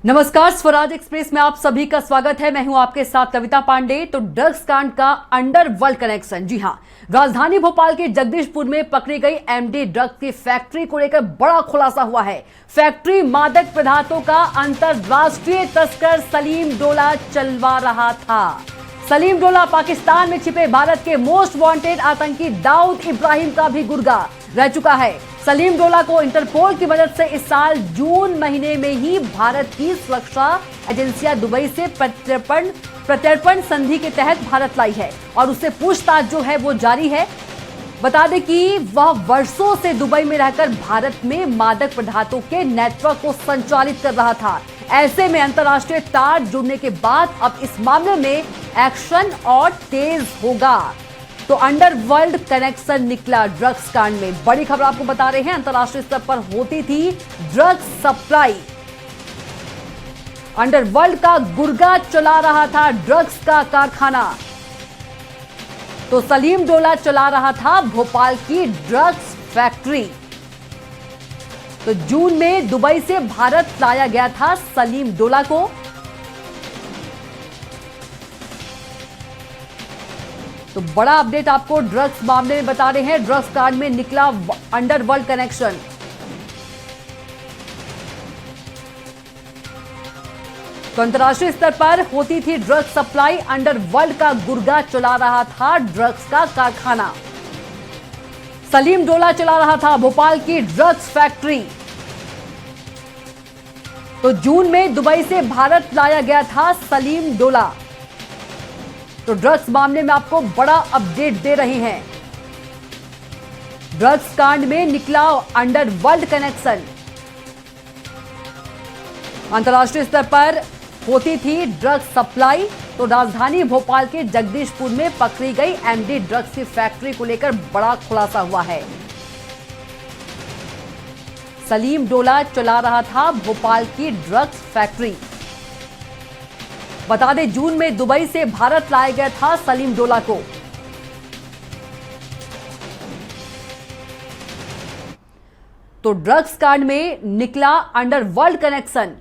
नमस्कार, स्वराज एक्सप्रेस में आप सभी का स्वागत है। मैं हूं आपके साथ कविता पांडे। तो ड्रग्स कांड का अंडरवर्ल्ड कनेक्शन, जी हां, राजधानी भोपाल के जगदीशपुर में पकड़ी गई एमडी ड्रग्स की फैक्ट्री को लेकर बड़ा खुलासा हुआ है। फैक्ट्री मादक पदार्थों का अंतरराष्ट्रीय तस्कर सलीम डोला चलवा रहा था। सलीम डोला पाकिस्तान में छिपे भारत के मोस्ट वांटेड आतंकी दाऊद इब्राहिम का भी गुर्गा रह चुका है। सलीम डोला को इंटरपोल की मदद से इस साल जून महीने में ही भारत की सुरक्षा एजेंसियां दुबई से प्रत्यर्पण संधि के तहत भारत लाई है और उससे पूछताछ जो है वो जारी है। बता दें कि वह वर्षों से दुबई में रहकर भारत में मादक पदार्थों के नेटवर्क को संचालित कर रहा था। ऐसे में अंतर्राष्ट्रीय तार जुड़ने के बाद अब इस मामले में एक्शन और तेज होगा। तो अंडरवर्ल्ड कनेक्शन निकला ड्रग्स कांड में। बड़ी खबर आपको बता रहे हैं, अंतर्राष्ट्रीय स्तर पर होती थी ड्रग्स सप्लाई। अंडरवर्ल्ड का गुर्गा चला रहा था ड्रग्स का कारखाना। तो सलीम डोला चला रहा था भोपाल की ड्रग्स फैक्ट्री। तो जून में दुबई से भारत लाया गया था सलीम डोला को। तो बड़ा अपडेट आपको ड्रग्स मामले में बता रहे हैं। ड्रग्स कांड में निकला अंडरवर्ल्ड कनेक्शन। तो अंतर्राष्ट्रीय स्तर पर होती थी ड्रग्स सप्लाई। अंडरवर्ल्ड का गुर्गा चला रहा था ड्रग्स का कारखाना। सलीम डोला चला रहा था भोपाल की ड्रग्स फैक्ट्री। तो जून में दुबई से भारत लाया गया था सलीम डोला। तो ड्रग्स मामले में आपको बड़ा अपडेट दे रहे हैं। ड्रग्स कांड में निकला अंडरवर्ल्ड कनेक्शन। अंतर्राष्ट्रीय स्तर पर होती थी ड्रग्स सप्लाई। तो राजधानी भोपाल के जगदीशपुर में पकड़ी गई एमडी ड्रग्स की फैक्ट्री को लेकर बड़ा खुलासा हुआ है। सलीम डोला चला रहा था भोपाल की ड्रग्स फैक्ट्री। बता दें, जून में दुबई से भारत लाया गया था सलीम डोला को। तो ड्रग्स कांड में निकला अंडरवर्ल्ड कनेक्शन।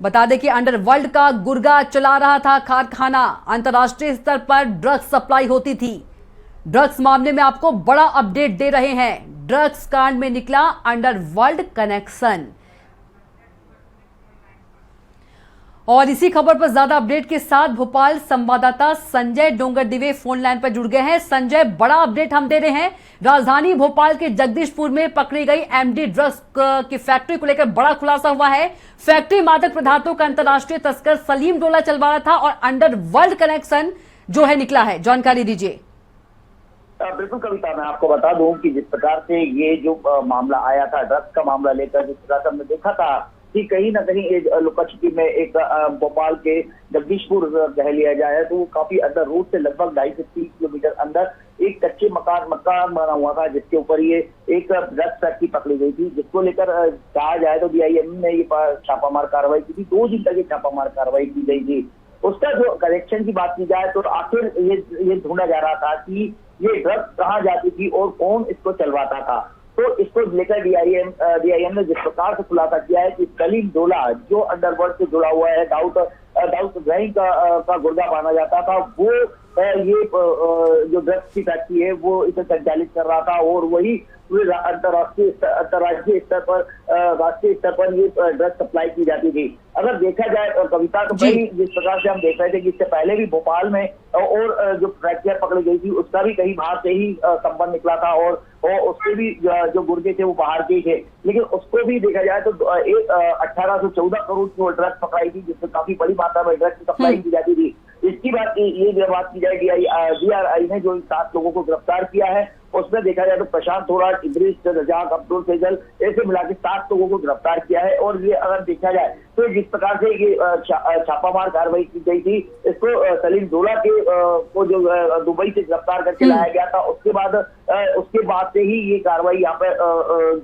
बता दें कि अंडरवर्ल्ड का गुर्गा चला रहा था कारखाना। अंतर्राष्ट्रीय स्तर पर ड्रग्स सप्लाई होती थी। ड्रग्स मामले में आपको बड़ा अपडेट दे रहे हैं। ड्रग्स कांड में निकला अंडरवर्ल्ड कनेक्शन। और इसी खबर पर ज्यादा अपडेट के साथ भोपाल संवाददाता संजय डोंगरदिवे फोन लाइन पर जुड़ गए हैं। संजय, बड़ा अपडेट हम दे रहे हैं। राजधानी भोपाल के जगदीशपुर में पकड़ी गई एमडी ड्रग्स की फैक्ट्री को लेकर बड़ा खुलासा हुआ है। फैक्ट्री मादक पदार्थों का अंतर्राष्ट्रीय तस्कर सलीम डोला चलवा रहा था और अंडरवर्ल्ड कनेक्शन जो है निकला है। जानकारी दीजिए। बिल्कुल कविता, मैं आपको बता दूं कि जिस प्रकार से ये जो मामला आया था ड्रग्स का मामला लेकर, जिस प्रकार से हमने देखा था कि कहीं ना कहीं लुका छिपी में एक भोपाल के जगदीशपुर कह लिया जाए तो काफी अंदर रूट से लगभग 2.5 से 3 किलोमीटर अंदर एक कच्चे मकान बना हुआ था, जिसके ऊपर ये एक ड्रग्स फैक्ट्री पकड़ी गई थी, जिसको लेकर कहा जाए तो DIM ने ये छापामार कार्रवाई की थी। 2 दिन तक ये छापामार कार्रवाई की गई थी। उसका जो करेक्शन की बात की जाए तो आखिर ये ढूंढा जा रहा था कि ये ड्रग्स कहाँ जाती थी और कौन इसको चलवाता था। तो इसको लेकर DIM ने जिस प्रकार से खुलासा किया है कि सलीम डोला जो अंडरवर्ल्ड से जुड़ा हुआ है, दाऊद इब्राहिम का गुर्गा माना जाता था, वो ये जो ड्रग्स की फैक्ट्री है वो इसे संचालित कर रहा था और वही अंतर्राष्ट्रीय स्तर पर राष्ट्रीय स्तर पर ये ड्रग्स सप्लाई की जाती थी। अगर देखा जाए कविता, तो भाई जिस प्रकार से हम देख रहे थे कि इससे पहले भी भोपाल में और जो फैक्ट्री पकड़ी गई थी उसका भी कहीं बाहर से ही संबंध निकला था और उसके भी जो गुर्गे थे वो बाहर के ही थे। लेकिन उसको भी देखा जाए तो 1814 करोड़ की वो ड्रग्स पकड़ाई थी, जिसमें काफी बड़ी मात्रा में ड्रग्स की सप्लाई की जाती थी। इसकी बात ये बात की जाए DRI ने जो 7 लोगों को गिरफ्तार किया है, उसमें देखा जाए तो प्रशांत थोराट, इद्रिस, रजाक, अब्दुल फैजल, ऐसे मिला के 7 लोगों को गिरफ्तार किया है। और ये अगर देखा जाए तो जिस प्रकार से ये छापामार कार्रवाई की गई थी, इसको सलीम डोला को जो दुबई से गिरफ्तार करके लाया गया था, उसके बाद से ही ये कार्रवाई यहाँ पे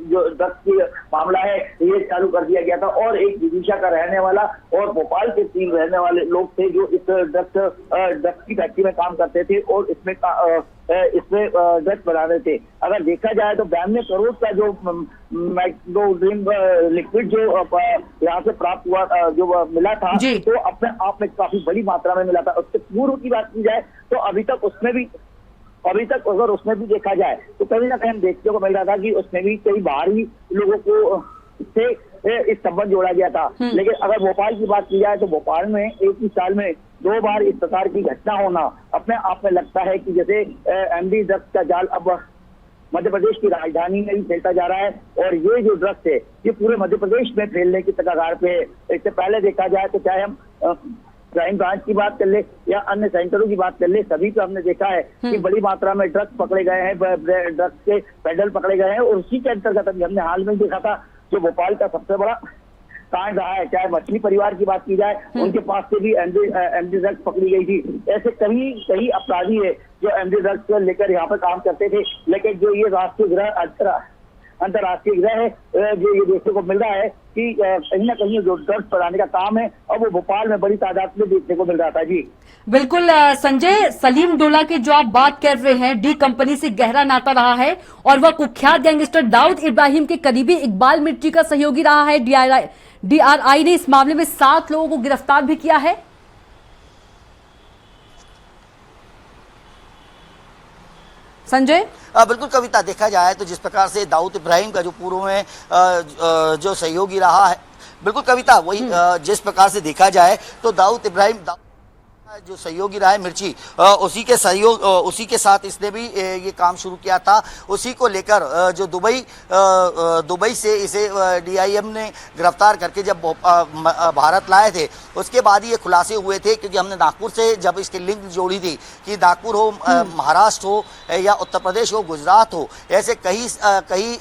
जो ड्रग्स की मामला है ये चालू कर दिया गया था। और एक विदिशा का रहने वाला और भोपाल के 3 रहने वाले लोग थे जो इस ड्रग्स की फैक्ट्री में काम करते थे और इसमें इसमें ड्रग्स बना रहे थे। अगर देखा जाए तो 92 करोड़ का जो ड्रिंक लिक्विड जो यहाँ से प्राप्त हुआ, जो मिला था, तो अपने आप में काफी बड़ी मात्रा में मिला था। उससे पूर्व की बात की जाए तो अभी तक अगर उसमें भी देखा जाए तो कहीं ना कहीं हम देखने को मिल रहा था कि उसमें भी कई बाहरी लोगों को से इस संबंध जोड़ा गया था। लेकिन अगर भोपाल की बात की जाए तो भोपाल में एक ही साल में 2 बार इस प्रकार की घटना होना अपने आप में लगता है कि जैसे एमडी ड्रग्स का जाल अब मध्य प्रदेश की राजधानी में भी फैलता जा रहा है। और ये जो ड्रग्स है ये पूरे मध्य प्रदेश में फैलने की कगार पे है। इससे पहले देखा जाए तो चाहे हम क्राइम ब्रांच की बात कर ले या अन्य सेंटरों की बात कर ले, सभी पे हमने देखा है कि बड़ी मात्रा में ड्रग्स पकड़े गए हैं, ड्रग्स के पेडल पकड़े गए हैं। और उसी के अंतर्गत अभी हमने हाल में देखा था जो भोपाल का सबसे बड़ा कांड रहा है, चाहे मछली परिवार की बात की जाए, उनके पास से भी एमडी ड्रग्स पकड़ी गई थी। ऐसे कई अपराधी है जो एमडी ड्रग्स को लेकर यहाँ पर काम करते थे। लेकिन जो ये राष्ट्रीय गृह अंतर्राष्ट्रीय गृह है, जो ये देखने को मिल रहा है कि कहीं ना कहीं जो ड्रग्स बढ़ाने का काम है अब वो भोपाल में बड़ी तादाद में देखने को मिल रहा था। जी बिल्कुल संजय, सलीम डोला की जो आप बात कर रहे हैं, डी कंपनी से गहरा नाता रहा है और वह कुख्यात गैंगस्टर दाऊद इब्राहिम के करीबी इकबाल मिर्ची का सहयोगी रहा है। डीआरआई ने इस मामले में 7 लोगों को गिरफ्तार भी किया है। संजय बिल्कुल कविता, देखा जाए तो जिस प्रकार से दाऊद इब्राहिम का जो पूर्व में जो सहयोगी रहा है, बिल्कुल कविता वही जिस प्रकार से देखा जाए तो दाऊद इब्राहिम जो सहयोगी रहा है मिर्ची, उसी के साथ इसने भी ये काम शुरू किया था। उसी को लेकर जो दुबई से इसे डीआईएम ने गिरफ्तार करके जब भारत लाए थे, उसके बाद ही ये खुलासे हुए थे। क्योंकि हमने नागपुर से जब इसकी लिंक जोड़ी थी कि नागपुर हो, महाराष्ट्र हो या उत्तर प्रदेश हो, गुजरात हो, ऐसे कई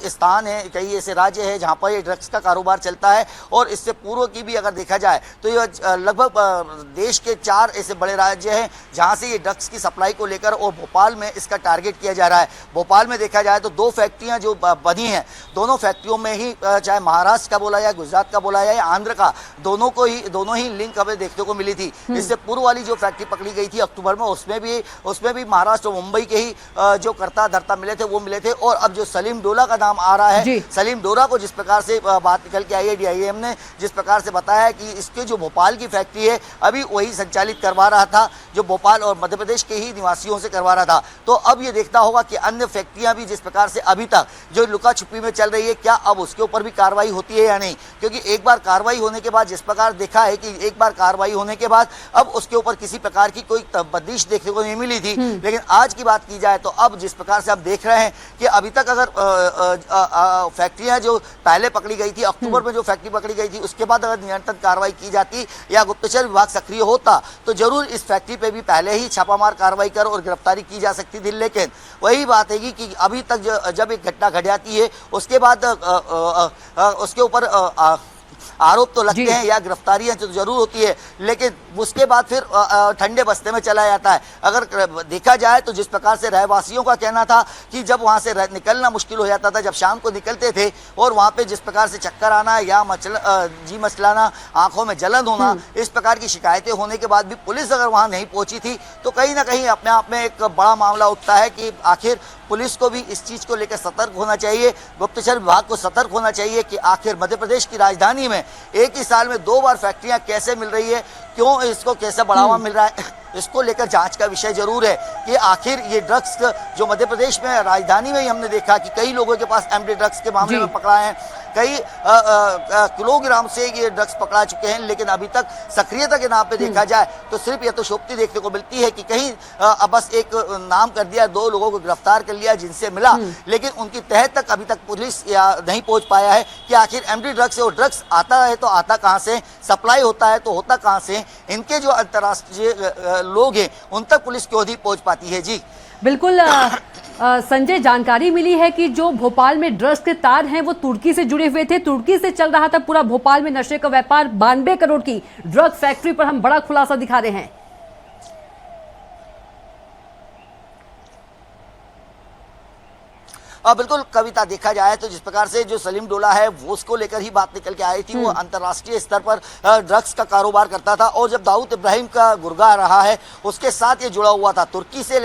स्थान हैं, कई ऐसे राज्य हैं जहाँ पर ये ड्रग्स का कारोबार चलता है। और इससे पूर्व की भी अगर देखा जाए तो ये लगभग देश के 4 ऐसे बड़े राज्य हैं जहां से ये ड्रग्स की सप्लाई को लेकर और भोपाल में इसका टारगेट किया जा रहा है। भोपाल में देखा जाए तो 2 फैक्ट्रियां जो बनी हैं, दोनों फैक्ट्रियों में ही चाहे महाराष्ट्र का बोला जाए, गुजरात का बोला जाए या आंध्र का, दोनों ही लिंक हमें देखने को मिली थी। इससे पूर्व वाली जो फैक्ट्री पकड़ी गई थी अक्टूबर में, उसमें भी महाराष्ट्र और मुंबई के ही जो कर्ता धर्ता मिले थे वो मिले थे। और अब जो सलीम डोला का नाम आ रहा है, सलीम डोला को जिस प्रकार से बात निकल के आई है, डीआईएम ने जिस प्रकार से बताया कि इसके जो भोपाल की फैक्ट्री है अभी वही संचालित करवा रहा था, जो भोपाल और मध्य प्रदेश के ही निवासियों से करवा रहा था। तो अब ये देखना होगा कि अन्य फैक्ट्रियां भी जिस प्रकार से अभी तक जो लुका छुपी में चल रही है, क्या अब उसके ऊपर भी कार्रवाई होती है या नहीं। क्योंकि एक बार कार्रवाई होने के बाद जिस प्रकार देखा है कि एक बार कार्रवाई होने के बाद अब उसके ऊपर किसी प्रकार की कोई बंदिश देखने को नहीं मिली थी। लेकिन आज की बात की जाए तो अब जिस प्रकार से आप देख रहे हैं कि अभी तक अगर फैक्ट्रियां जो पहले पकड़ी गई थी, अक्टूबर में जो फैक्ट्री पकड़ी गई थी, उसके बाद अगर निरंतर कार्रवाई की जाती या गुप्तचर विभाग सक्रिय होता तो जरूर इस फैक्ट्री पे भी पहले ही छापामार कार्रवाई कर और गिरफ्तारी की जा सकती थी। लेकिन वही बात है कि अभी तक जब एक घटना घट जाती है उसके बाद उसके ऊपर आरोप तो लगते हैं या गिरफ्तारियां तो जरूर होती है, लेकिन उसके बाद फिर ठंडे बस्ते में चला जाता है। अगर देखा जाए तो जिस प्रकार से रहवासियों का कहना था कि जब वहां से निकलना मुश्किल हो जाता था, जब शाम को निकलते थे और वहां पे जिस प्रकार से चक्कर आना या जी मचलाना, आंखों में जलन होना, इस प्रकार की शिकायतें होने के बाद भी पुलिस अगर वहां नहीं पहुंची थी तो कहीं ना कहीं अपने आप में एक बड़ा मामला उठता है कि आखिर पुलिस को भी इस चीज को लेकर सतर्क होना चाहिए, गुप्तचर विभाग को सतर्क होना चाहिए कि आखिर मध्य प्रदेश की राजधानी में एक ही साल में 2 बार फैक्ट्रियां कैसे मिल रही है, क्यों इसको कैसे बढ़ावा मिल रहा है, इसको लेकर जांच का विषय जरूर है कि आखिर ये ड्रग्स जो मध्य प्रदेश में राजधानी में ही हमने देखा कि कई लोगों के पास एमडी ड्रग्स के मामले में पकड़ा है, कई किलोग्राम से ये ड्रग्स पकड़ा चुके हैं। लेकिन अभी तक सक्रियता के नाम पे देखा जाए तो सिर्फ यह तो शोभती देखने को मिलती है कि कहीं बस एक नाम कर दिया, 2 लोगों को गिरफ्तार कर लिया जिनसे मिला, लेकिन उनकी तह तक अभी तक पुलिस या नहीं पहुंच पाया है कि आखिर एमडी ड्रग्स है और ड्रग्स आता है तो आता कहां से, सप्लाई होता है तो होता कहां से, इनके जो अंतर्राष्ट्रीय लोग हैं उन तक पुलिस क्यों नहीं पहुंच पाती है। जी बिल्कुल संजय, जानकारी मिली है कि जो भोपाल में ड्रग्स के तार हैं वो तुर्की से जुड़े हुए थे, तुर्की से चल रहा था पूरा भोपाल में नशे का व्यापार। 92 करोड़ की ड्रग फैक्ट्री पर हम बड़ा खुलासा दिखा रहे हैं। बिल्कुल कविता, देखा जाए तो जिस प्रकार से जो सलीम डोला है वो उसको लेकर ही बात निकल के आई थी। वो अंतर्राष्ट्रीय स्तर पर ड्रग्स का कारोबार करता था और जब दाऊद इब्राहिम का गुरगा रहा है उसके साथ ये जुड़ा हुआ था। तुर्की से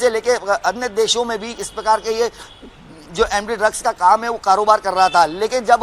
लेकर अन्य देशों में भी इस प्रकार के ये जो एमडी ड्रग्स का काम है वो कारोबार कर रहा था। लेकिन जब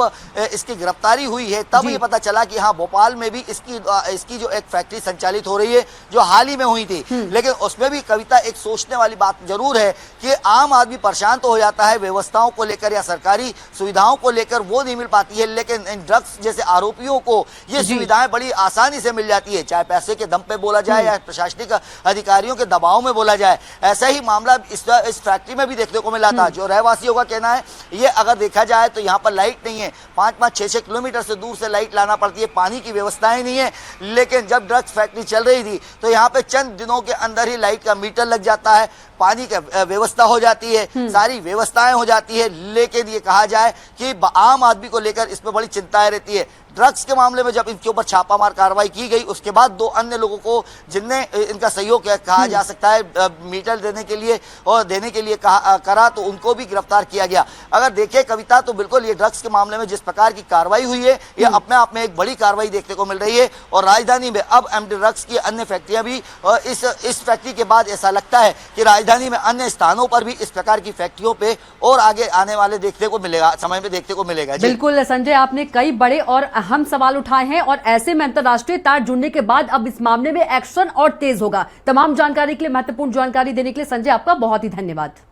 इसकी गिरफ्तारी हुई है तब ये पता चला कि हाँ, भोपाल में भी इसकी जो एक फैक्ट्री संचालित हो रही है जो हाल ही में हुई थी। लेकिन उसमें भी कविता एक सोचने वाली बात जरूर है कि आम आदमी परेशान तो हो जाता है व्यवस्थाओं को लेकर या सरकारी सुविधाओं को लेकर, वो नहीं मिल पाती है। लेकिन इन ड्रग्स जैसे आरोपियों को ये सुविधाएं बड़ी आसानी से मिल जाती है, चाहे पैसे के दम पे बोला जाए या प्रशासनिक अधिकारियों के दबाव में बोला जाए। ऐसा ही मामला इस फैक्ट्री में भी देखने को मिला था। जो रहवासियों का कहना है, ये अगर देखा जाए तो यहाँ पर लाइट नहीं है, 5-6 किलोमीटर से दूर से लाइट लाना पड़ती है, पानी की व्यवस्थाएं नहीं है। लेकिन जब ड्रग्स फैक्ट्री चल रही थी तो यहाँ पे चंद दिनों के अंदर ही लाइट का मीटर लग जाता है, पानी की व्यवस्था हो जाती है, सारी व्यवस्थाएं हो जाती है। लेकिन ये कहा जाए कि आम आदमी को लेकर इसमें बड़ी चिंताएं रहती है। ड्रग्स के मामले में जब इनके ऊपर छापामार कार्रवाई की गई उसके बाद 2 अन्य लोगों को जिनने इनका सहयोग कहा जा सकता है मीटर देने के लिए करा, तो उनको भी गिरफ्तार किया गया। अगर देखें कविता तो बिल्कुल ये ड्रग्स के मामले में जिस प्रकार की कार्रवाई हुई है ये अपने आप में एक बड़ी कार्रवाई देखने को मिल रही है। और राजधानी में अब एमडी ड्रग्स की अन्य फैक्ट्रियां भी, इस फैक्ट्री के बाद ऐसा लगता है कि राजधानी में अन्य स्थानों पर भी इस प्रकार की फैक्ट्रियों पे और आगे आने वाले समय में देखने को मिलेगा। बिल्कुल संजय, आपने कई बड़े और अहम सवाल उठाए हैं और ऐसे में अंतर्राष्ट्रीय तार जुड़ने के बाद अब इस मामले में एक्शन और तेज होगा। तमाम जानकारी के लिए, महत्वपूर्ण जानकारी देने के लिए संजय आपका बहुत ही धन्यवाद।